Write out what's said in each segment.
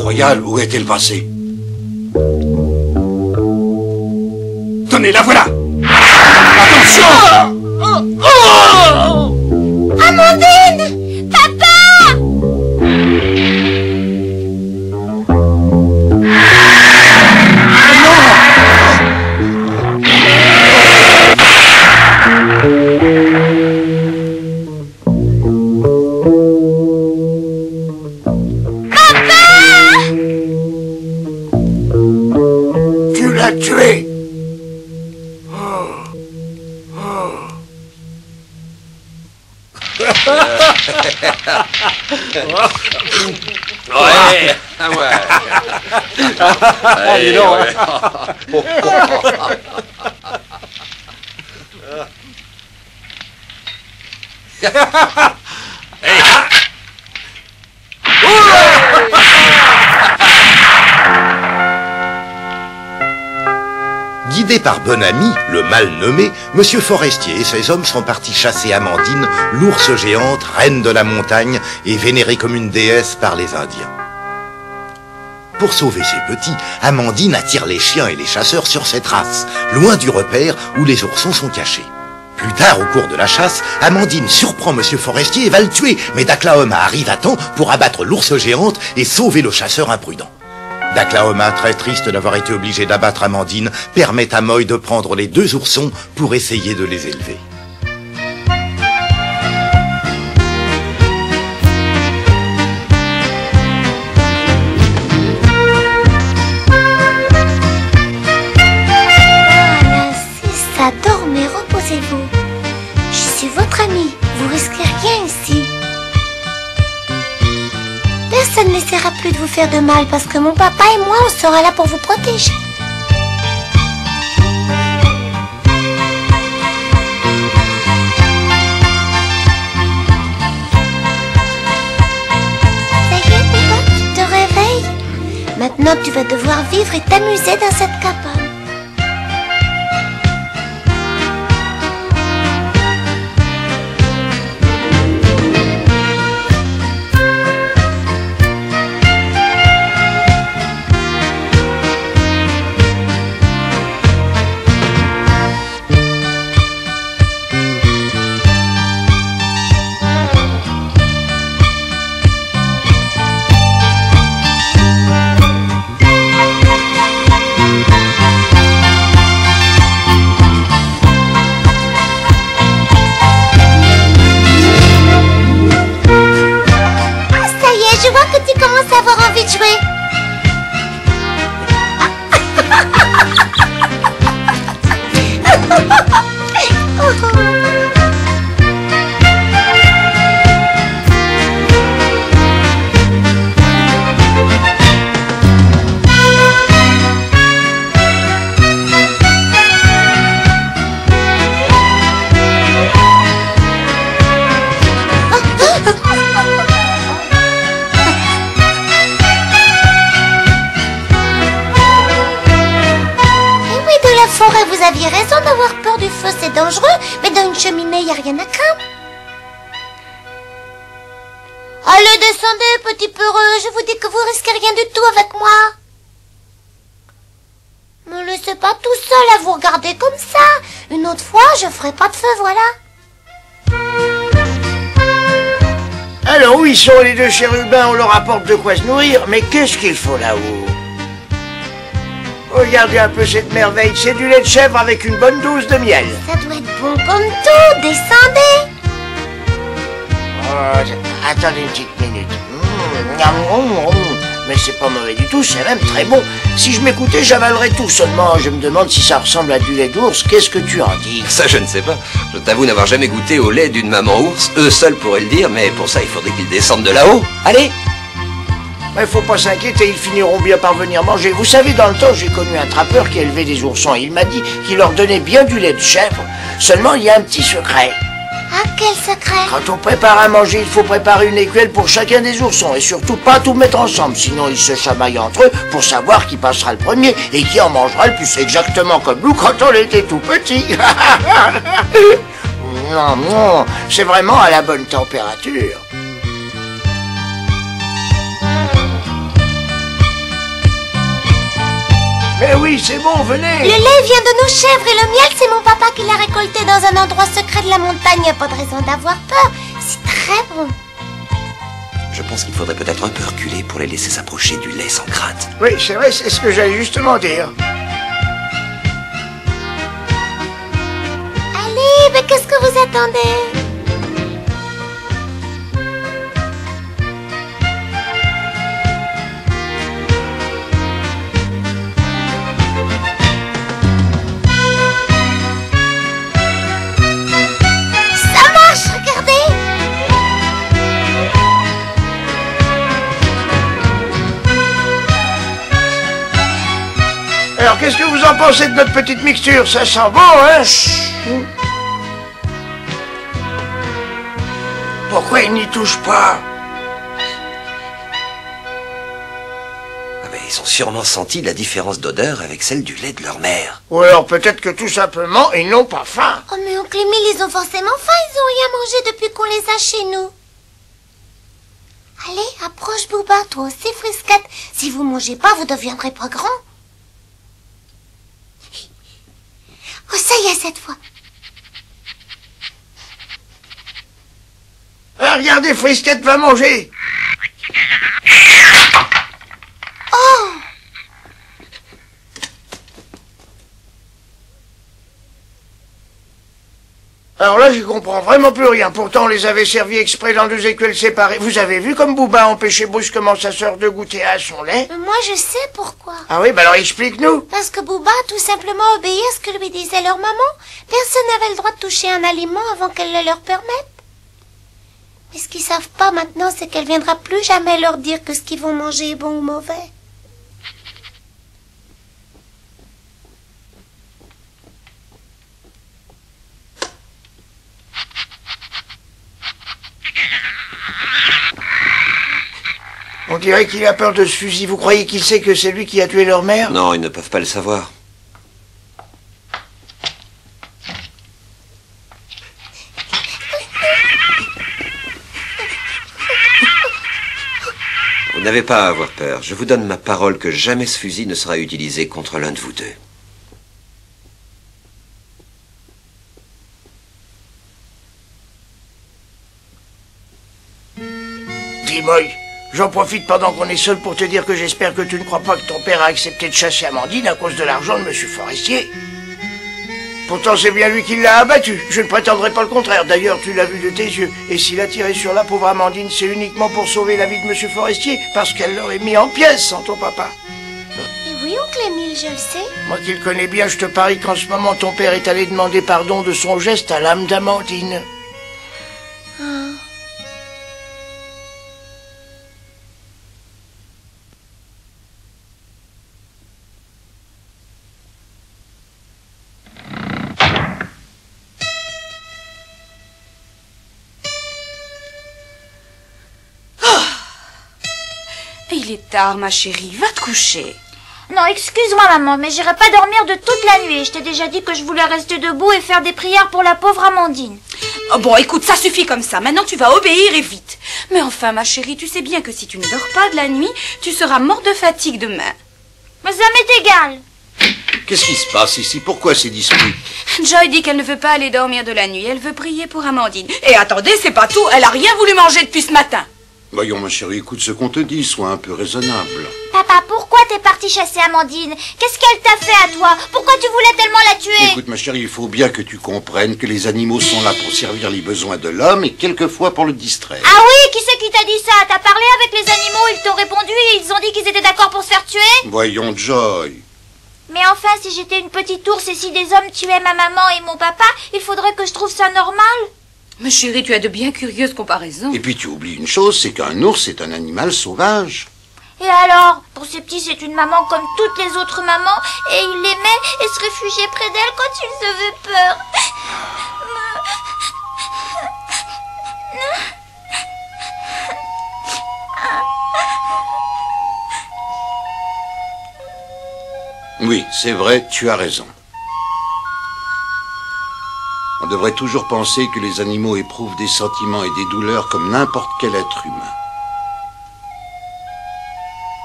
royale, où est-elle passée? Tenez, la voilà! Attention! Amandine! Papa! Tu l'as tué! Ouais, ah ouais. Allez, dis donc, ouais. Guidé par Bon-Ami, le mal nommé, Monsieur Forestier et ses hommes sont partis chasser Amandine, l'ours géante, reine de la montagne et vénérée comme une déesse par les Indiens. Pour sauver ses petits, Amandine attire les chiens et les chasseurs sur ses traces, loin du repère où les oursons sont cachés. Plus tard, au cours de la chasse, Amandine surprend Monsieur Forestier et va le tuer, mais Daklahoma arrive à temps pour abattre l'ours géante et sauver le chasseur imprudent. Daklahoma, très triste d'avoir été obligé d'abattre Amandine, permet à Moy de prendre les deux oursons pour essayer de les élever. Voilà, c'est ça, dormez, reposez-vous. Je suis votre amie, vous risquez rien ici. Personne n'essaiera plus de vous faire de mal parce que mon papa et moi, on sera là pour vous protéger. Ça y est, papa, tu te réveilles. Maintenant, tu vas devoir vivre et t'amuser dans cette cabane. Je vois que tu commences à avoir envie de jouer. Vous aviez raison d'avoir peur du feu, c'est dangereux, mais dans une cheminée, il n'y a rien à craindre. Allez, descendez, petit peureux, je vous dis que vous risquez rien du tout avec moi. Me laissez pas tout seul à vous regarder comme ça. Une autre fois, je ferai pas de feu, voilà. Alors où ils sont les deux chérubins? On leur apporte de quoi se nourrir, mais qu'est-ce qu'il faut là-haut? Regardez un peu cette merveille, c'est du lait de chèvre avec une bonne dose de miel. Ça doit être bon comme tout, descendez. Oh, attendez une petite minute. Mais c'est pas mauvais du tout, c'est même très bon. Si je m'écoutais, j'avalerais tout. Seulement, je me demande si ça ressemble à du lait d'ours. Qu'est-ce que tu en dis? Ça, je ne sais pas. Je t'avoue n'avoir jamais goûté au lait d'une maman ours. Eux seuls pourraient le dire, mais pour ça, il faudrait qu'ils descendent de là-haut. Allez! Mais faut pas s'inquiéter, ils finiront bien par venir manger. Vous savez, dans le temps, j'ai connu un trappeur qui élevait des oursons. Il m'a dit qu'il leur donnait bien du lait de chèvre. Seulement, il y a un petit secret. Ah, quel secret? Quand on prépare à manger, il faut préparer une écuelle pour chacun des oursons. Et surtout, pas tout mettre ensemble. Sinon, ils se chamaillent entre eux pour savoir qui passera le premier et qui en mangera le plus. Exactement comme nous quand on était tout petit. Non, non, c'est vraiment à la bonne température. Eh oui, c'est bon, venez. Le lait vient de nos chèvres et le miel, c'est mon papa qui l'a récolté dans un endroit secret de la montagne. Y a pas de raison d'avoir peur. C'est très bon. Je pense qu'il faudrait peut-être un peu reculer pour les laisser s'approcher du lait sans crainte. Oui, c'est vrai, c'est ce que j'allais justement dire. Allez, mais qu'est-ce que vous attendez? Ça marche, regardez! Alors, qu'est-ce que vous en pensez de notre petite mixture? Ça sent bon, hein? Pourquoi ils n'y touchent pas? Ah ben, ils ont sûrement senti la différence d'odeur avec celle du lait de leur mère. Ou alors peut-être que tout simplement, ils n'ont pas faim. Oh, mais oncle Émile, ils ont forcément faim. Ils ont rien mangé depuis qu'on les a chez nous. Allez, approche Bouba, toi aussi, Frisquette. Si vous mangez pas, vous deviendrez pas grand. Oh, ça y est, cette fois. Ah, regardez, Frisquette va manger. Oh! Alors là, je comprends vraiment plus rien. Pourtant, on les avait servis exprès dans 2 écuelles séparées. Vous avez vu comme Bouba empêchait brusquement sa sœur de goûter à son lait? Mais moi, je sais pourquoi. Ah oui, bah alors explique-nous. Parce que Bouba a tout simplement obéi à ce que lui disait leur maman. Personne n'avait le droit de toucher un aliment avant qu'elle le leur permette. Mais ce qu'ils savent pas maintenant, c'est qu'elle viendra plus jamais leur dire que ce qu'ils vont manger est bon ou mauvais. On dirait qu'il a peur de ce fusil. Vous croyez qu'il sait que c'est lui qui a tué leur mère? Non, ils ne peuvent pas le savoir. Vous n'avez pas à avoir peur. Je vous donne ma parole que jamais ce fusil ne sera utilisé contre l'un de vous deux. Dis-moi, j'en profite pendant qu'on est seul pour te dire que j'espère que tu ne crois pas que ton père a accepté de chasser Amandine à cause de l'argent de Monsieur Forestier. Pourtant, c'est bien lui qui l'a abattu. Je ne prétendrai pas le contraire. D'ailleurs, tu l'as vu de tes yeux. Et s'il a tiré sur la pauvre Amandine, c'est uniquement pour sauver la vie de Monsieur Forestier, parce qu'elle l'aurait mis en pièces sans ton papa. Et oui, oncle Émile, je le sais. Moi qui le connais bien, je te parie qu'en ce moment, ton père est allé demander pardon de son geste à l'âme d'Amandine. Il est tard, ma chérie. Va te coucher. Non, excuse-moi, maman, mais j'irai pas dormir de toute la nuit. Je t'ai déjà dit que je voulais rester debout et faire des prières pour la pauvre Amandine. Oh bon, écoute, ça suffit comme ça. Maintenant, tu vas obéir et vite. Mais enfin, ma chérie, tu sais bien que si tu ne dors pas de la nuit, tu seras morte de fatigue demain. Mais ça m'est égal. Qu'est-ce qui se passe ici? Pourquoi ces disputes? Joy dit qu'elle ne veut pas aller dormir de la nuit. Elle veut prier pour Amandine. Et attendez, c'est pas tout. Elle a rien voulu manger depuis ce matin. Voyons, ma chérie, écoute ce qu'on te dit, sois un peu raisonnable. Papa, pourquoi t'es parti chasser Amandine? Qu'est-ce qu'elle t'a fait à toi? Pourquoi tu voulais tellement la tuer? Écoute, ma chérie, il faut bien que tu comprennes que les animaux sont là pour servir les besoins de l'homme et quelquefois pour le distraire. Ah oui, qui c'est qui t'a dit ça? T'as parlé avec les animaux, ils t'ont répondu et ils ont dit qu'ils étaient d'accord pour se faire tuer? Voyons, Joy. Mais enfin, si j'étais une petite ours et si des hommes tuaient ma maman et mon papa, il faudrait que je trouve ça normal. Mais chérie, tu as de bien curieuses comparaisons. Et puis tu oublies une chose, c'est qu'un ours est un animal sauvage. Et alors? Pour ces petits, c'est une maman comme toutes les autres mamans, et il l'aimait et se réfugiait près d'elle quand il avait peur. Oui, c'est vrai, tu as raison. On devrait toujours penser que les animaux éprouvent des sentiments et des douleurs comme n'importe quel être humain.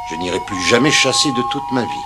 Je n'irai plus jamais chasser de toute ma vie.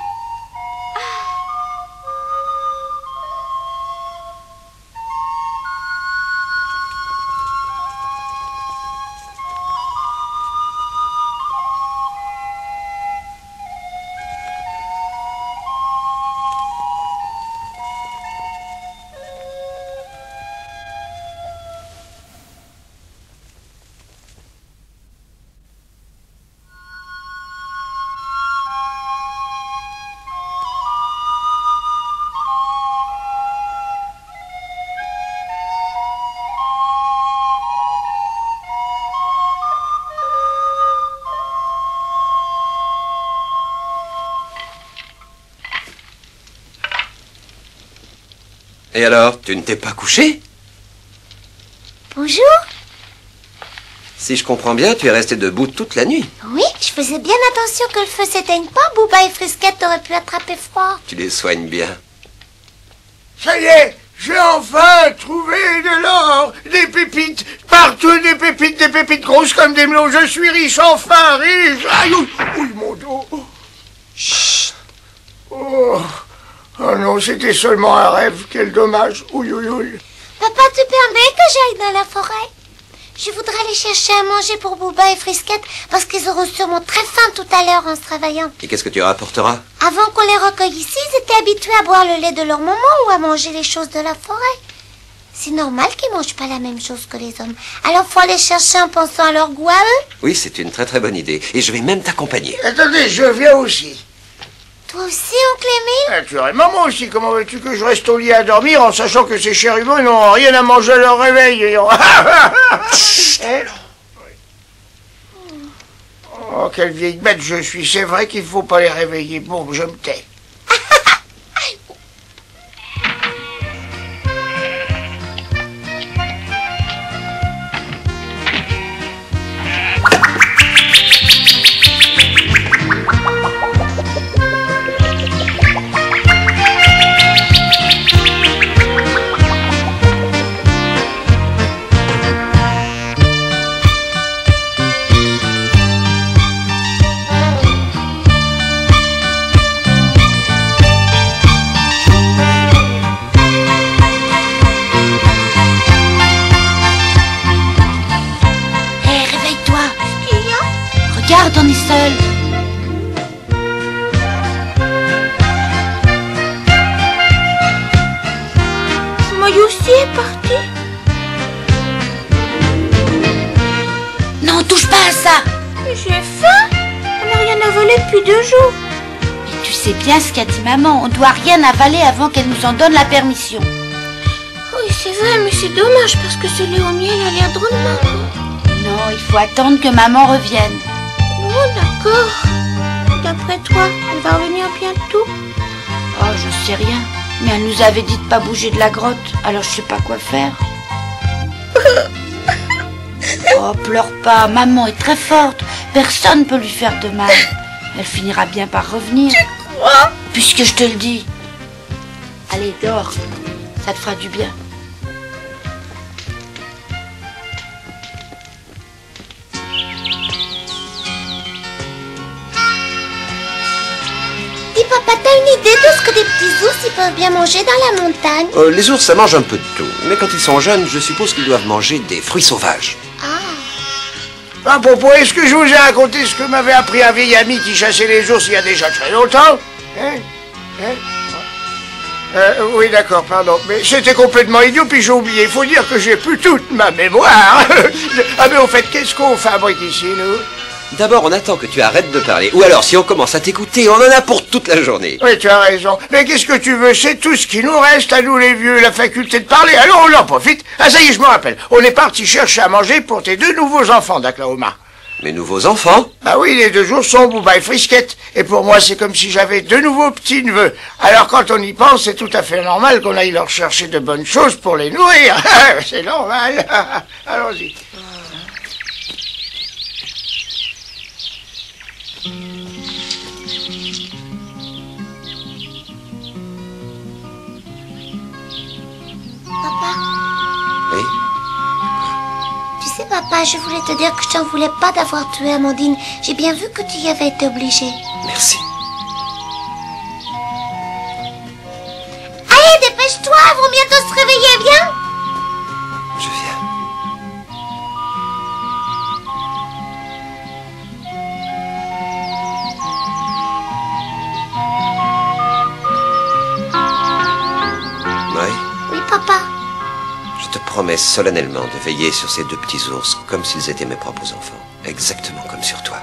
Et alors, tu ne t'es pas couché? Bonjour. Si je comprends bien, tu es resté debout toute la nuit. Oui, je faisais bien attention que le feu s'éteigne pas. Bouba et Frisquette auraient pu attraper froid. Tu les soignes bien. Ça y est, j'ai enfin trouvé de l'or, des pépites, partout des pépites grosses comme des melons. Je suis riche, enfin riche. Aïe, ouille, mon dos. Chut. Oh non, c'était seulement un rêve, quel dommage. Ouille. Papa, tu permets que j'aille dans la forêt? Je voudrais aller chercher à manger pour Bouba et Frisquette parce qu'ils auront sûrement très faim tout à l'heure en se réveillant. Et qu'est-ce que tu rapporteras? Avant qu'on les recueille ici, ils étaient habitués à boire le lait de leur maman ou à manger les choses de la forêt. C'est normal qu'ils mangent pas la même chose que les hommes. Alors faut aller chercher en pensant à leur goût à eux. Oui, c'est une très très bonne idée. Et je vais même t'accompagner. Attendez, je viens aussi. Toi aussi, oncle Émile? Naturellement, moi aussi. Comment veux-tu que je reste au lit à dormir en sachant que ces chérubins n'ont rien à manger à leur réveil? Oh, quelle vieille bête je suis. C'est vrai qu'il ne faut pas les réveiller. Bon, je me tais. Regarde, on est seul. Moi aussi est parti. Non, touche pas à ça. J'ai faim. On n'a rien avalé depuis 2 jours. Mais tu sais bien ce qu'a dit maman. On doit rien avaler avant qu'elle nous en donne la permission. Oui, c'est vrai, mais c'est dommage parce que ce lait au miel a l'air drôlement bon. Non, il faut attendre que maman revienne. Oh, d'accord. D'après toi, elle va revenir bientôt? Oh, je sais rien. Mais elle nous avait dit de pas bouger de la grotte. Alors je sais pas quoi faire. Oh, pleure pas. Maman est très forte. Personne peut lui faire de mal. Elle finira bien par revenir. Tu crois? Puisque je te le dis. Allez, dors. Ça te fera du bien. Dis papa, t'as une idée de ce que des petits ours ils peuvent bien manger dans la montagne? Les ours, ça mange un peu de tout. Mais quand ils sont jeunes, je suppose qu'ils doivent manger des fruits sauvages. À propos, est-ce que je vous ai raconté ce que m'avait appris un vieil ami qui chassait les ours il y a déjà très longtemps? Oui, d'accord, pardon. Mais c'était complètement idiot, puis j'ai oublié. Il faut dire que j'ai plus toute ma mémoire. Ah, mais au fait, qu'est-ce qu'on fabrique ici, nous? D'abord, on attend que tu arrêtes de parler. Ou alors, si on commence à t'écouter, on en a pour toute la journée. Oui, tu as raison. Mais qu'est-ce que tu veux? C'est tout ce qui nous reste à nous les vieux, la faculté de parler. Alors on en profite. Ah, ça y est, je me rappelle. On est parti chercher à manger pour tes 2 nouveaux enfants, d'Aklaoma. Mes nouveaux enfants? Ah oui, les 2 jours sont Bouba et Frisquette. Et pour moi, c'est comme si j'avais 2 nouveaux petits-neveux. Alors quand on y pense, c'est tout à fait normal qu'on aille leur chercher de bonnes choses pour les nourrir. C'est normal. Allons-y. Papa, Oui? tu sais papa, je voulais te dire que je t'en voulais pas d'avoir tué Amandine. J'ai bien vu que tu y avais été obligé. Merci. Allez, dépêche-toi, ils vont bientôt se réveiller, viens. Je viens. Oui? Oui papa. Je te promets solennellement de veiller sur ces 2 petits ours comme s'ils étaient mes propres enfants. Exactement comme sur toi.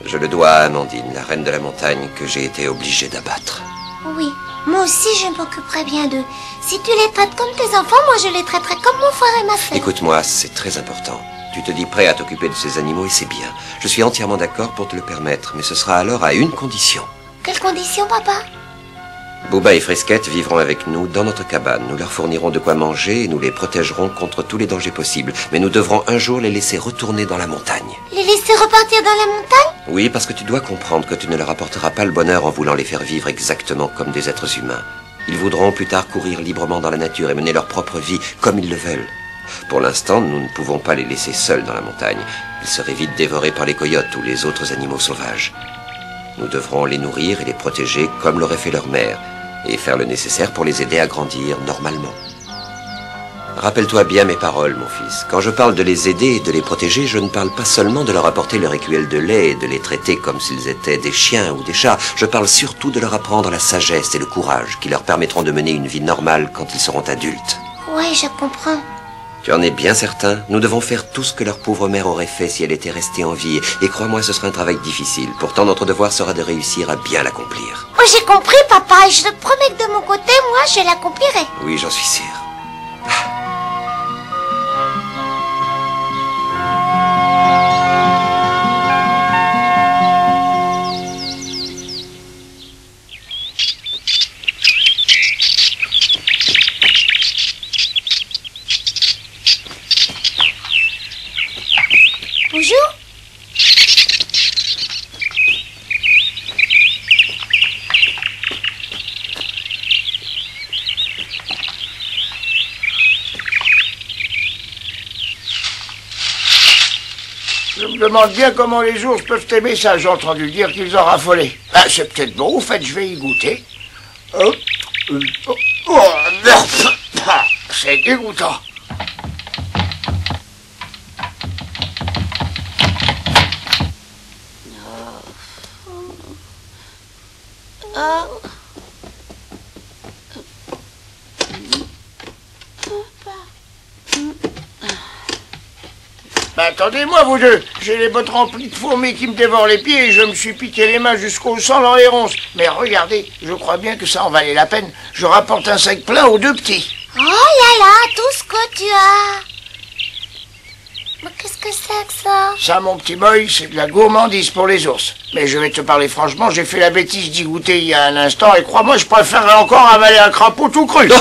Je le dois à Amandine, la reine de la montagne, que j'ai été obligé d'abattre. Oui, moi aussi je m'occuperai bien d'eux. Si tu les traites comme tes enfants, moi je les traiterai comme mon frère et ma sœur. Écoute-moi, c'est très important. Tu te dis prêt à t'occuper de ces animaux et c'est bien. Je suis entièrement d'accord pour te le permettre, mais ce sera alors à une condition. Quelle condition, papa? Bouba et Fresquette vivront avec nous dans notre cabane. Nous leur fournirons de quoi manger et nous les protégerons contre tous les dangers possibles. Mais nous devrons un jour les laisser retourner dans la montagne. Les laisser repartir dans la montagne? Oui, parce que tu dois comprendre que tu ne leur apporteras pas le bonheur en voulant les faire vivre exactement comme des êtres humains. Ils voudront plus tard courir librement dans la nature et mener leur propre vie comme ils le veulent. Pour l'instant, nous ne pouvons pas les laisser seuls dans la montagne. Ils seraient vite dévorés par les coyotes ou les autres animaux sauvages. Nous devrons les nourrir et les protéger comme l'aurait fait leur mère, et faire le nécessaire pour les aider à grandir normalement. Rappelle-toi bien mes paroles, mon fils. Quand je parle de les aider et de les protéger, je ne parle pas seulement de leur apporter leur écuelle de lait et de les traiter comme s'ils étaient des chiens ou des chats. Je parle surtout de leur apprendre la sagesse et le courage qui leur permettront de mener une vie normale quand ils seront adultes. Ouais, je comprends. Tu en es bien certain? Nous devons faire tout ce que leur pauvre mère aurait fait si elle était restée en vie. Et crois-moi, ce sera un travail difficile. Pourtant, notre devoir sera de réussir à bien l'accomplir. Oh, j'ai compris, papa, et je te promets que de mon côté, moi, je l'accomplirai. Oui, j'en suis sûr. Bonjour. Je me demande bien comment les ours peuvent aimer ça. J'ai entendu dire qu'ils en raffolaient. Ah, c'est peut-être bon, au fait, je vais y goûter. Oh, c'est dégoûtant. Attendez-moi, vous deux. J'ai les bottes remplies de fourmis qui me dévorent les pieds et je me suis piqué les mains jusqu'au sang dans les ronces. Mais regardez, je crois bien que ça en valait la peine. Je rapporte un sac plein aux deux petits. Oh là là, tout ce que tu as. Mais qu'est-ce que c'est que ça? Ça, mon petit boy, c'est de la gourmandise pour les ours. Mais je vais te parler franchement, j'ai fait la bêtise d'y goûter il y a un instant et crois-moi, je préférerais encore avaler un crapaud tout cru.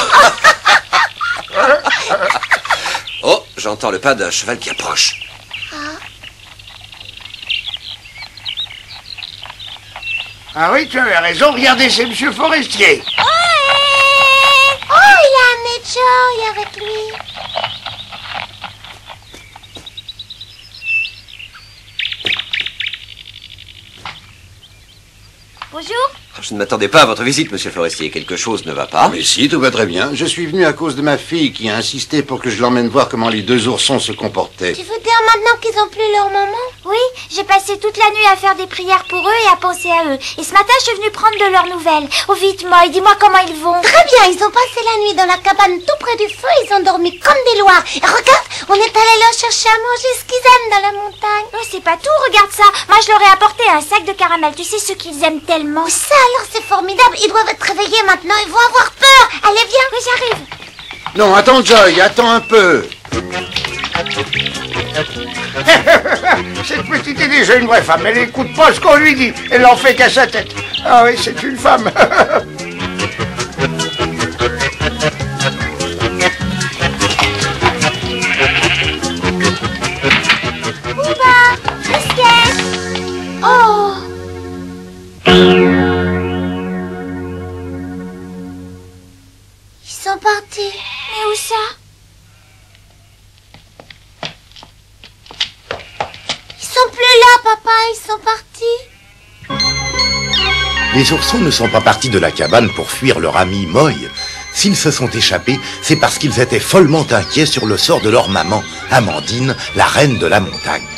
Oh, j'entends le pas d'un cheval qui approche. Ah oui, tu avais raison, regardez, c'est Monsieur Forestier. Oh, il a amené Joy avec lui. Bonjour. Je ne m'attendais pas à votre visite, monsieur Forestier. Quelque chose ne va pas? Mais si, tout va très bien. Je suis venu à cause de ma fille qui a insisté pour que je l'emmène voir comment les deux oursons se comportaient. Tu veux dire maintenant qu'ils ont plus leur maman? Oui, j'ai passé toute la nuit à faire des prières pour eux et à penser à eux. Et ce matin, je suis venue prendre de leurs nouvelles. Oh, vite, moi, dis-moi comment ils vont. Très bien, ils ont passé la nuit dans la cabane tout près du feu. Ils ont dormi comme des loirs. Et regarde, on est allé leur chercher à manger ce qu'ils aiment dans la montagne. Oh, c'est pas tout, regarde ça. Moi, je leur ai apporté un sac de caramel. Tu sais, ceux qu'ils aiment tellement. Oh, ça alors, c'est formidable. Ils doivent être réveillés maintenant. Ils vont avoir peur. Allez, viens. Oui, j'arrive. Non, attends, Joy, attends un peu. Cette petite est déjà une vraie femme. Elle écoute pas ce qu'on lui dit. Elle en fait qu'à sa tête. Ah oui, c'est une femme. Bouba, Fresquette. Oh. Ils sont partis. Mais où ça? Ils sont plus là, papa. Ils sont partis. Les oursons ne sont pas partis de la cabane pour fuir leur ami Moy. S'ils se sont échappés, c'est parce qu'ils étaient follement inquiets sur le sort de leur maman, Amandine, la reine de la montagne.